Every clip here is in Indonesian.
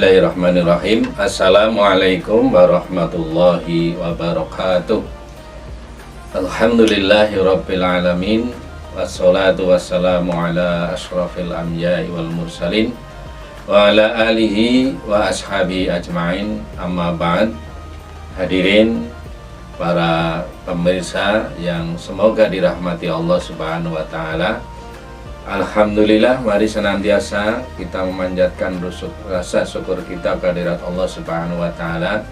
Bismillahirrahmanirrahim. Assalamualaikum warahmatullahi wabarakatuh. Alhamdulillahirrabbilalamin. Wassalatu wassalamu ala ashrafil anbiya'i wal mursalin wa ala alihi wa ashabi ajma'in. Amma ba'd. Hadirin para pemirsa yang semoga dirahmati Allah Subhanahu wa taala. Alhamdulillah, mari senantiasa kita memanjatkan rasa syukur kita kehadirat Allah Subhanahu wa taala,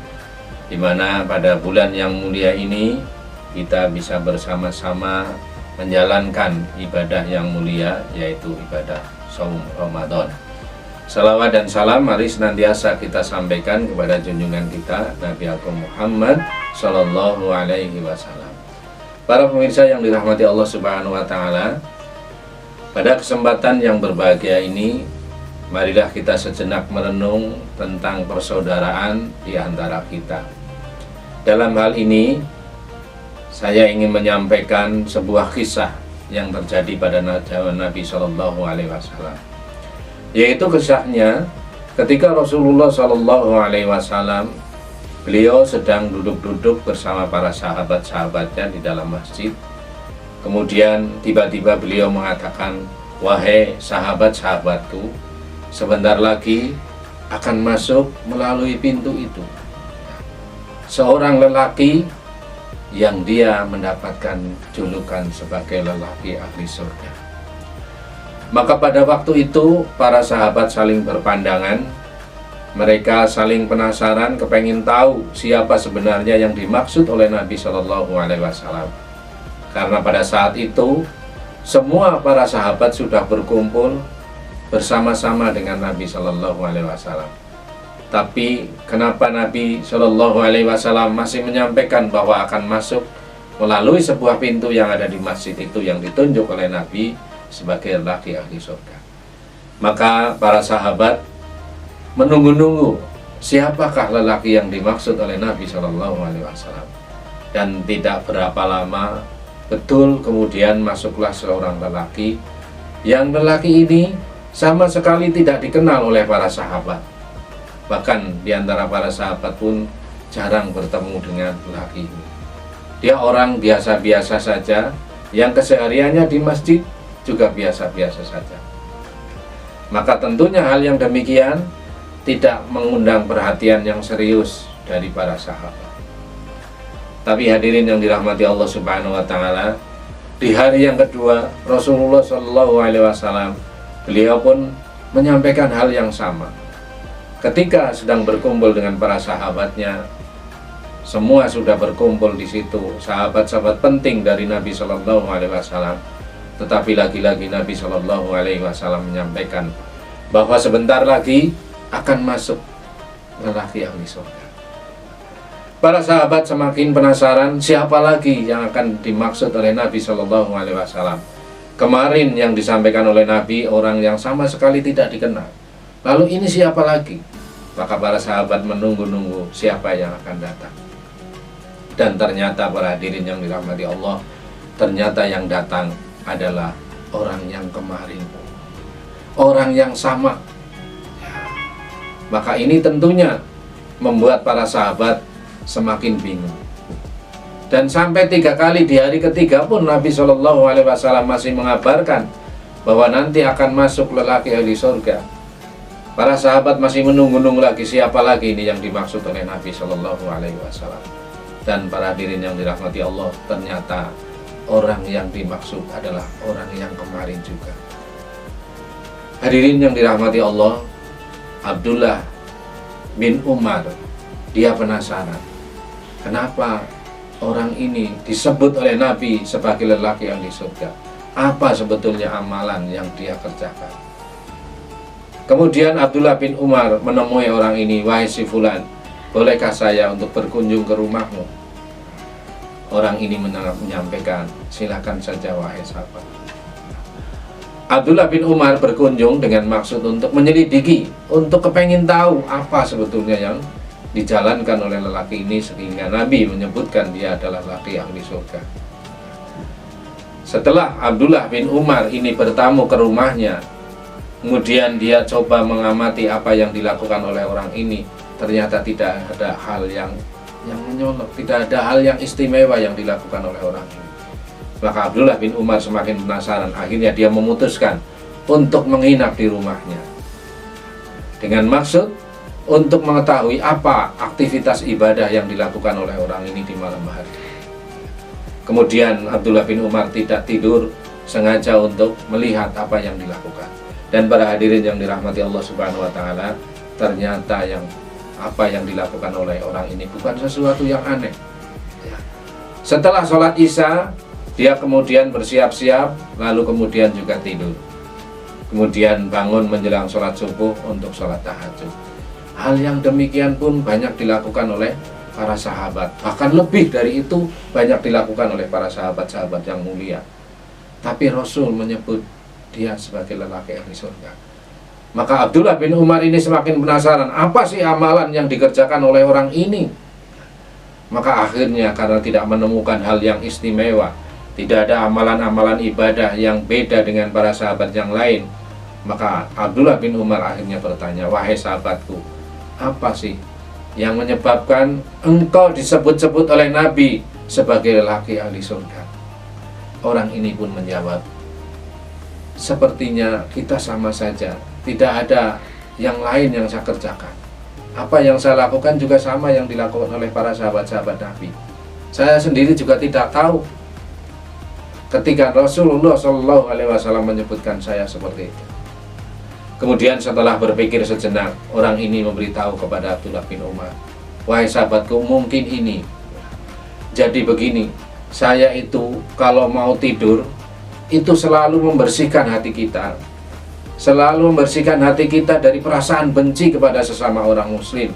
di mana pada bulan yang mulia ini kita bisa bersama-sama menjalankan ibadah yang mulia, yaitu ibadah saum Ramadan. Salawat dan salam mari senantiasa kita sampaikan kepada junjungan kita Nabi Agung Muhammad Sallallahu Alaihi Wasallam. Para pemirsa yang dirahmati Allah Subhanahu wa taala, pada kesempatan yang berbahagia ini, marilah kita sejenak merenung tentang persaudaraan di antara kita. Dalam hal ini, saya ingin menyampaikan sebuah kisah yang terjadi pada zaman Nabi Shallallahu Alaihi Wasallam, yaitu kisahnya ketika Rasulullah Shallallahu Alaihi Wasallam beliau sedang duduk-duduk bersama para sahabat-sahabatnya di dalam masjid. Kemudian tiba-tiba beliau mengatakan, "Wahai sahabat-sahabatku, sebentar lagi akan masuk melalui pintu itu seorang lelaki yang dia mendapatkan julukan sebagai lelaki ahli surga." Maka pada waktu itu para sahabat saling berpandangan. Mereka saling penasaran, kepengin tahu siapa sebenarnya yang dimaksud oleh Nabi Shallallahu Alaihi Wasallam. Karena pada saat itu semua para sahabat sudah berkumpul bersama-sama dengan Nabi Shallallahu Alaihi Wasallam. Tapi kenapa Nabi Shallallahu Alaihi Wasallam masih menyampaikan bahwa akan masuk melalui sebuah pintu yang ada di masjid itu yang ditunjuk oleh Nabi sebagai lelaki ahli surga? Maka para sahabat menunggu-nunggu siapakah lelaki yang dimaksud oleh Nabi Shallallahu Alaihi Wasallam. Dan tidak berapa lama, betul kemudian masuklah seorang lelaki, yang lelaki ini sama sekali tidak dikenal oleh para sahabat. Bahkan di antara para sahabat pun jarang bertemu dengan lelaki ini. Dia orang biasa-biasa saja, yang kesehariannya di masjid juga biasa-biasa saja. Maka tentunya hal yang demikian tidak mengundang perhatian yang serius dari para sahabat. Tapi hadirin yang dirahmati Allah Subhanahu wa taala, di hari yang kedua Rasulullah Shallallahu Alaihi Wasallam beliau pun menyampaikan hal yang sama. Ketika sedang berkumpul dengan para sahabatnya, semua sudah berkumpul di situ, sahabat-sahabat penting dari Nabi Shallallahu Alaihi Wasallam. Tetapi lagi-lagi Nabi Shallallahu Alaihi Wasallam menyampaikan bahwa sebentar lagi akan masuk lelaki ahli surga. Para sahabat semakin penasaran siapa lagi yang akan dimaksud oleh Nabi Shallallahu Alaihi Wasallam. Kemarin yang disampaikan oleh Nabi orang yang sama sekali tidak dikenal. Lalu ini siapa lagi? Maka para sahabat menunggu-nunggu siapa yang akan datang. Dan ternyata para hadirin yang dirahmati Allah, ternyata yang datang adalah orang yang kemarin, orang yang sama. Maka ini tentunya membuat para sahabat semakin bingung. Dan sampai 3 kali di hari ketiga pun Nabi Shallallahu Alaihi Wasallam masih mengabarkan bahwa nanti akan masuk lelaki ahli surga. Para sahabat masih menunggu-nunggu lagi siapa lagi ini yang dimaksud oleh Nabi Shallallahu Alaihi Wasallam. Dan para hadirin yang dirahmati Allah, ternyata orang yang dimaksud adalah orang yang kemarin juga. Hadirin yang dirahmati Allah, Abdullah bin Umar, dia penasaran, kenapa orang ini disebut oleh Nabi sebagai lelaki yang di surga? Apa sebetulnya amalan yang dia kerjakan? Kemudian Abdullah bin Umar menemui orang ini, "Wahai si fulan, bolehkah saya untuk berkunjung ke rumahmu?" Orang ini menyampaikan, "Silakan saja wahai sahabat." Abdullah bin Umar berkunjung dengan maksud untuk menyelidiki, untuk kepengin tahu apa sebetulnya yang dijalankan oleh lelaki ini sehingga Nabi menyebutkan dia adalah lelaki ahli surga. Setelah Abdullah bin Umar ini bertamu ke rumahnya, kemudian dia coba mengamati apa yang dilakukan oleh orang ini, ternyata tidak ada hal yang menyolok, tidak ada hal yang istimewa yang dilakukan oleh orang ini. Maka Abdullah bin Umar semakin penasaran. Akhirnya dia memutuskan untuk menginap di rumahnya dengan maksud untuk mengetahui apa aktivitas ibadah yang dilakukan oleh orang ini di malam hari. Kemudian Abdullah bin Umar tidak tidur, sengaja untuk melihat apa yang dilakukan. Dan para hadirin yang dirahmati Allah Subhanahu wa taala, ternyata apa yang dilakukan oleh orang ini bukan sesuatu yang aneh. Setelah sholat Isya, dia kemudian bersiap-siap, lalu kemudian juga tidur. Kemudian bangun menjelang sholat subuh untuk sholat tahajud. Hal yang demikian pun banyak dilakukan oleh para sahabat. Bahkan lebih dari itu banyak dilakukan oleh para sahabat-sahabat yang mulia. Tapi Rasul menyebut dia sebagai lelaki ahli surga. Maka Abdullah bin Umar ini semakin penasaran, apa sih amalan yang dikerjakan oleh orang ini? Maka akhirnya karena tidak menemukan hal yang istimewa, tidak ada amalan-amalan ibadah yang beda dengan para sahabat yang lain, maka Abdullah bin Umar akhirnya bertanya, wahai sahabatku, apa sih yang menyebabkan engkau disebut-sebut oleh Nabi sebagai lelaki ahli surga? Orang ini pun menjawab, sepertinya kita sama saja, tidak ada yang lain yang saya kerjakan. Apa yang saya lakukan juga sama yang dilakukan oleh para sahabat-sahabat Nabi. Saya sendiri juga tidak tahu ketika Rasulullah SAW menyebutkan saya seperti itu. Kemudian setelah berpikir sejenak, orang ini memberitahu kepada Abdullah bin Umar, wahai sahabatku, mungkin ini. Jadi begini, saya itu kalau mau tidur itu selalu membersihkan hati kita, selalu membersihkan hati kita dari perasaan benci kepada sesama orang muslim,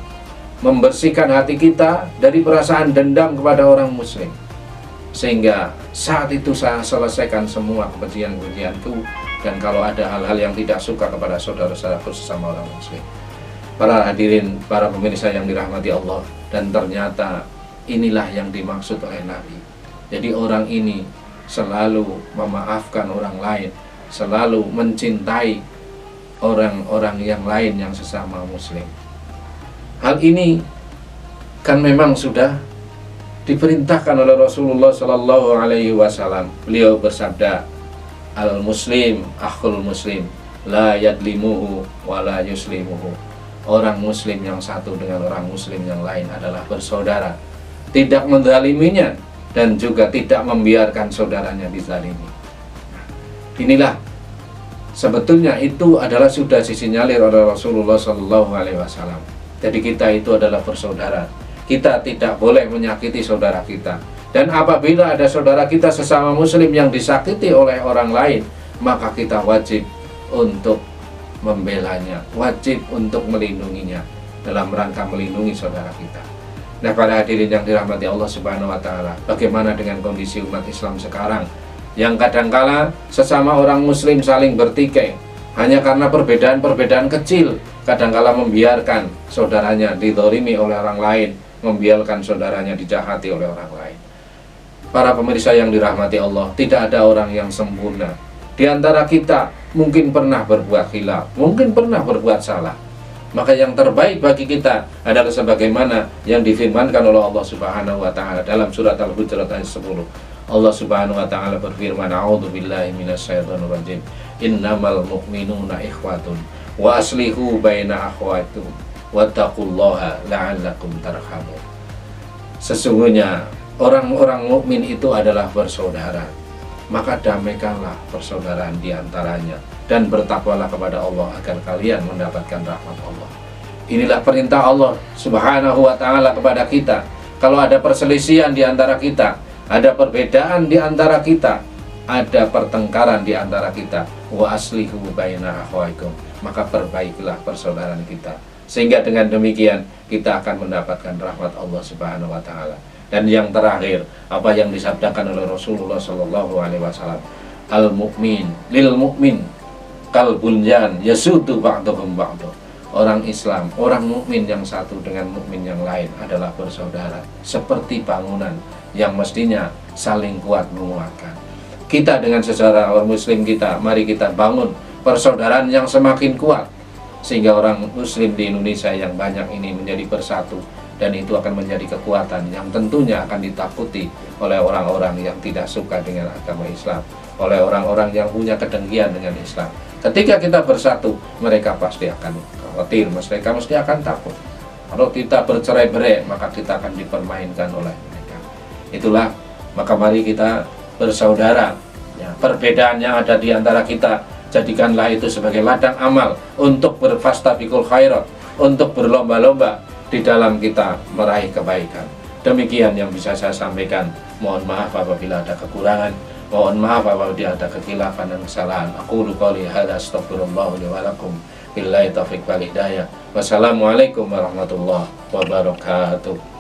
membersihkan hati kita dari perasaan dendam kepada orang muslim, sehingga saat itu saya selesaikan semua kebencian-kebencianku, dan kalau ada hal-hal yang tidak suka kepada saudara-saudaraku sesama orang muslim. Para hadirin, para pemirsa yang dirahmati Allah, dan ternyata inilah yang dimaksud oleh Nabi. Jadi orang ini selalu memaafkan orang lain, selalu mencintai orang-orang yang lain yang sesama muslim. Hal ini kan memang sudah diperintahkan oleh Rasulullah Sallallahu Alaihi Wasallam. Beliau bersabda, al muslim akhul muslim, la yadlimuhu wa la yuslimuhu. Orang muslim yang satu dengan orang muslim yang lain adalah bersaudara, tidak menzaliminya dan juga tidak membiarkan saudaranya dizalimi. Inilah sebetulnya itu adalah sudah disinyalir oleh Rasulullah Sallallahu Alaihi Wasallam. Jadi kita itu adalah bersaudara. Kita tidak boleh menyakiti saudara kita. Dan apabila ada saudara kita sesama muslim yang disakiti oleh orang lain, maka kita wajib untuk membelanya, wajib untuk melindunginya dalam rangka melindungi saudara kita. Nah, para hadirin yang dirahmati Allah Subhanahu wa taala, bagaimana dengan kondisi umat Islam sekarang yang kadangkala sesama orang muslim saling bertikai hanya karena perbedaan-perbedaan kecil, kadangkala membiarkan saudaranya dizalimi oleh orang lain, membiarkan saudaranya dijahati oleh orang lain. Para pemirsa yang dirahmati Allah, tidak ada orang yang sempurna. Di antara kita mungkin pernah berbuat khilaf, mungkin pernah berbuat salah. Maka yang terbaik bagi kita adalah sebagaimana yang difirmankan oleh Allah Subhanahu wa taala dalam surat Al-Hujurat ayat 10. Allah Subhanahu wa taala berfirman, a'udzubillahi minasyaitonir rajim. Innamal mu'minuna ikhwatun wa aslihu baina akhwaikum wattaqullaha la'allakum tarhamun. Sesungguhnya orang-orang mukmin itu adalah bersaudara, maka damaikanlah persaudaraan di antaranya dan bertakwalah kepada Allah agar kalian mendapatkan rahmat Allah. Inilah perintah Allah Subhanahu wa taala kepada kita. Kalau ada perselisihan di antara kita, ada perbedaan di antara kita, ada pertengkaran di antara kita, wa aslihu baina akhwaikum, maka perbaikilah persaudaraan kita, sehingga dengan demikian kita akan mendapatkan rahmat Allah Subhanahu wa taala. Dan yang terakhir, apa yang disabdakan oleh Rasulullah Sallallahu Alaihi Wasallam, al mukmin lil mukmin kal bunyan yasudu ba'duhum ba'du. Orang Islam, orang mukmin yang satu dengan mukmin yang lain adalah bersaudara, seperti bangunan yang mestinya saling kuat menguatkan. Kita dengan saudara orang muslim kita, mari kita bangun persaudaraan yang semakin kuat, sehingga orang muslim di Indonesia yang banyak ini menjadi bersatu, dan itu akan menjadi kekuatan yang tentunya akan ditakuti oleh orang-orang yang tidak suka dengan agama Islam, oleh orang-orang yang punya kedengkian dengan Islam. Ketika kita bersatu, mereka pasti akan khawatir, mereka mesti akan takut. Kalau kita bercerai-berai, maka kita akan dipermainkan oleh mereka. Itulah, maka mari kita bersaudara. Ya, perbedaan yang ada di antara kita, jadikanlah itu sebagai ladang amal untuk berfastabiqul khairat, untuk berlomba-lomba di dalam kita meraih kebaikan. Demikian yang bisa saya sampaikan. Mohon maaf apabila ada kekurangan. Mohon maaf apabila ada kekhilafan dan kesalahan. Aqulu qouli hadza astaghfirullah li wa lakum. Billahi taufiq wal hidayah. Wassalamualaikum warahmatullahi wabarakatuh.